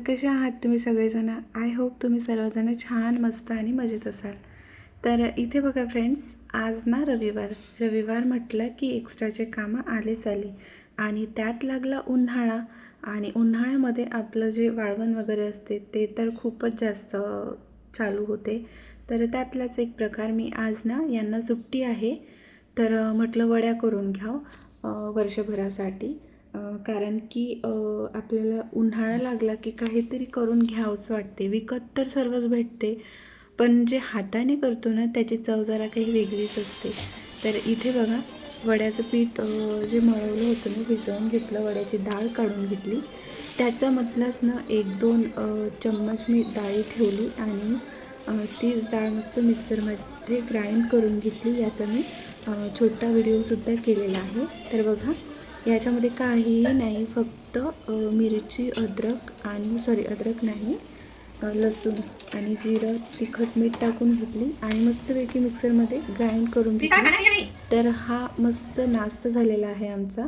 कसे आहात तुम्ही सगळेजण? आय होप तुम्ही सर्वजण छान मस्त आणि मजेत असाल. तर इथे बघा फ्रेंड्स, आज ना रविवार म्हटलं की एक्स्ट्राचे कामं आलेच आले आणि त्यात लागला उन्हाळा. आणि उन्हाळ्यामध्ये आपलं जे वाळवण वगैरे असते ते तर खूपच जास्त चालू होते. तर त्यातलाच एक प्रकार, मी आज ना यांना सुट्टी आहे तर म्हटलं वड्या करून घ्यावं वर्षभरासाठी. कारण की आपल्याला उन्हाळा लागला की काहीतरी करून घ्यावंसं वाटते. विकत तर सर्वच भेटते, पण जे हाताने करतो ना त्याची चव जरा काही वेगळीच असते. तर इथे बघा, वड्याचं पीठ जे मळवलं होतं मी भिजवून घेतलं, वड्याची डाळ काढून घेतली. त्याच्यामधलाच ना 1-2 चम्मच मी डाळी ठेवली आणि तीच डाळ मस्त मिक्सरमध्ये ग्राइंड करून घेतली. याचा मी छोटा व्हिडिओसुद्धा केलेला आहे. तर बघा, याच्यामध्ये काहीही नाही, फक्त मिरची, अद्रक नाही, लसूण आणि जिरं, तिखट, मीठ टाकून घेतली आणि मस्तपैकी मिक्सरमध्ये ग्राइंड करून घेतली. तर हा मस्त नाश्ता झालेला आहे आमचा.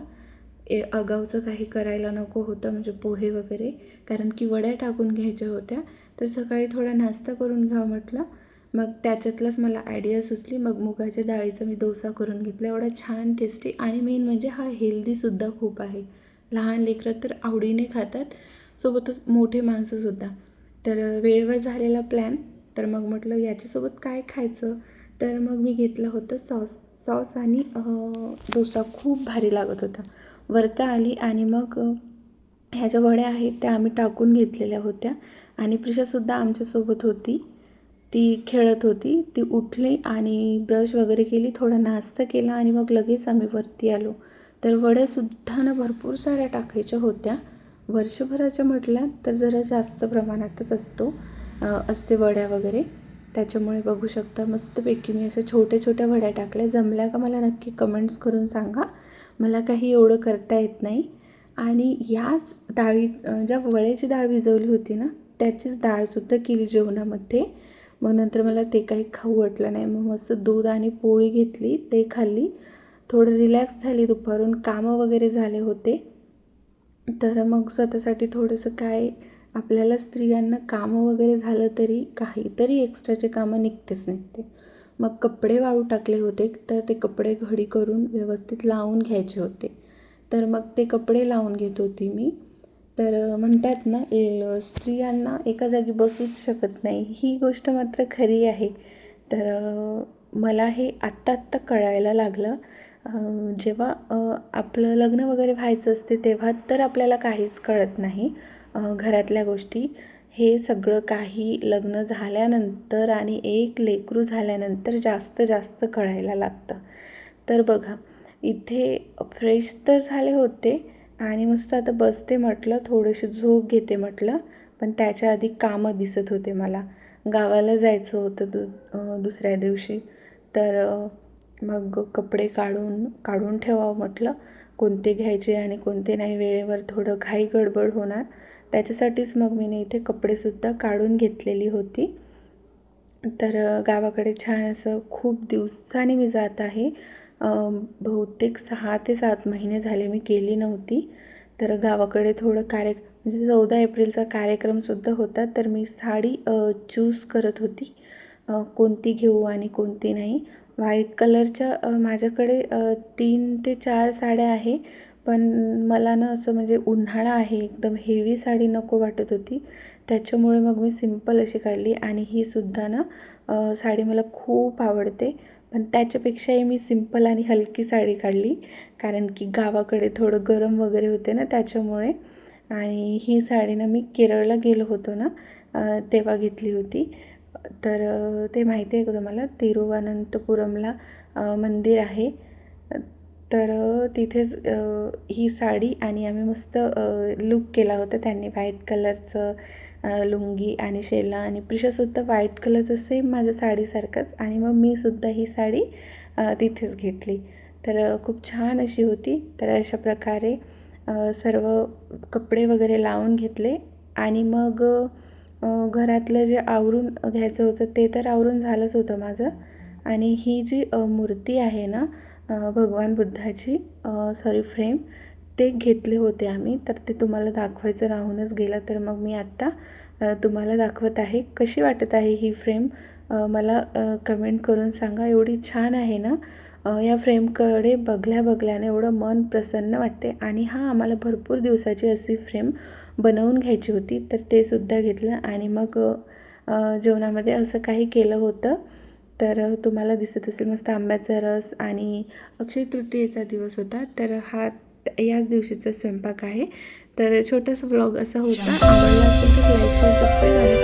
अगाऊचं काही करायला नको होतं, म्हणजे पोहे वगैरे, कारण की वड्या टाकून घ्यायच्या होत्या. तर सकाळी थोडा नाश्ता करून घ्यावं म्हटलं. मग त्याच्यातलंच मला आयडिया सुचली. मग मुगाच्या डाळीचा मी डोसा करून घेतला. एवढा छान टेस्टी आणि मेन म्हणजे हा हेल्दीसुद्धा खूप आहे. लहान लेकरं तर आवडीने खातात, सोबतच मोठे माणसंसुद्धा. तर वेळेवर झालेला प्लॅन. तर मग म्हटलं याच्यासोबत काय खायचं, तर मग मी घेतलं होतं सॉस आणि डोसा खूप भारी लागत होता. वरता आली आणि मग ह्या ज्या वड्या आहेत त्या आम्ही टाकून घेतलेल्या होत्या आणि प्रिशासुद्धा आमच्यासोबत होती. ती खेळत होती. ती उठली आणि ब्रश वगैरे केली, थोडा नाश्ता केला आणि मग लगेच आम्ही वरती आलो. तर वड्यासुद्धा ना भरपूर साऱ्या टाकायच्या होत्या. वर्षभराच्या म्हटल्या तर जरा जास्त प्रमाणातच असते वड्या वगैरे. त्याच्यामुळे बघू शकता मस्तपैकी मी अशा छोट्या छोट्या वड्या टाकल्या. जमल्या का मला नक्की कमेंट्स करून सांगा. मला काही एवढं करता येत नाही. आणि याच ज्या वड्याची डाळ भिजवली होती ना त्याचीच डाळसुद्धा केली जेवणामध्ये. मग नंतर मला ते काही खाऊ वाटलं नाही. मग मस्त दूध आणि पोळी घेतली, ते खाल्ली. थोडं रिलॅक्स झाली, दुपारून कामं वगैरे झाले होते. तर मग स्वतःसाठी थोडंसं काय, आपल्याला स्त्रियांना कामं वगैरे झालं तरी काहीतरी एक्स्ट्राचे कामं निघते. मग कपडे वाळू टाकले होते, तर ते कपडे घडी करून व्यवस्थित लावून घ्यायचे होते. तर मग ते कपडे लावून घेत होती मी. तर म्हणतात ना, स्त्रियांना एका जागी बसूच शकत नाही, ही गोष्ट मात्र खरी आहे. तर मला हे आत्ता कळायला लागलं. जेव्हा आपलं लग्न वगैरे व्हायचं असते तेव्हा तर आपल्याला काहीच कळत नाही घरातल्या गोष्टी. हे सगळं काही लग्न झाल्यानंतर आणि एक लेकरू झाल्यानंतर जास्त कळायला लागतं. तर बघा, इथे फ्रेश तर झाले होते आणि मस्त आता बसते म्हटलं, थोडीशी झोप घेते म्हटलं. पण त्याच्या आधी कामं दिसत होते मला. गावाला जायचं होतं दुसऱ्या दिवशी. तर मग कपडे काढून ठेवावं म्हटलं, कोणते घ्यायचे आणि कोणते नाही. वेळेवर थोडं घाई गडबड होणार, त्याच्यासाठीच मग मी इथे कपडेसुद्धा काढून घेतलेली होती. तर गावाकडे छान असं खूप दिवसांनी मी जात आहे. बहुतेक 6 ते 7 महिने झाले मी गेली नव्हती. तर गावाकडे थोडं म्हणजे 14 एप्रिलचा कार्यक्रमसुद्धा होता. तर मी साडी चूज करत होती, कोणती घेऊ आणि कोणती नाही. व्हाईट कलरच्या माझ्याकडे 3 ते 4 साड्या आहे. पण मला ना असं म्हणजे उन्हाळा आहे, एकदम हेवी साडी नको वाटत होती. त्याच्यामुळे मग मी सिंपल अशी काढली आणि ही सुद्धा ना साडी मला खूप आवडते. पण त्याच्यापेक्षाही मी सिंपल आणि हलकी साडी काढली, कारण की गावाकडे थोडं गरम वगैरे होते ना त्याच्यामुळे. आणि ही साडी ना मी केरळला गेलो होतो ना तेव्हा घेतली होती. तर ते माहिती आहे का तुम्हाला, तिरुवनंतपुरमला मंदिर आहे. तर तिथेच ही साडी आणि आम्ही मस्त लुक केला होता. त्यांनी व्हाईट कलरचं लुंगी आणि शेला आणि प्रिशासुद्धा व्हाईट कलरचं सेम माझ्या साडीसारखंच. आणि मग मी सुद्धा ही साडी तिथेच घेतली. तर खूप छान अशी होती. तर अशा प्रकारे सर्व कपडे वगैरे लावून घेतले आणि मग घरातलं जे आवरून घ्यायचं होतं ते तर आवरून झालंच होतं माझं. आणि ही जी मूर्ती आहे ना भगवान बुद्धाची फ्रेम, ते घेतले होते आम्ही, तर ते तुम्हाला दाखवायचं राहूनच गेलं. तर मग मी आत्ता तुम्हाला दाखवत आहे. कशी वाटत आहे ही फ्रेम मला कमेंट करून सांगा. एवढी छान आहे ना. या फ्रेमकडे बघल्याने एवढं मन प्रसन्न वाटते. आणि आम्हाला भरपूर दिवसाची अशी फ्रेम बनवून घ्यायची होती, तर ते सुद्धा घेतलं. आणि मग जेवणामध्ये असं काही केलं होतं. तर तुम्हाला दिसत असेल मस्त आंब्याचा रस आणि अक्षय तृतीयेचा दिवस होता. तर याच दिवशीचा स्वयंपाक आहे. तर छोटासा व्लॉग असा होता. आवडला असेल तर लाईक शेअर सबस्क्राईब आणि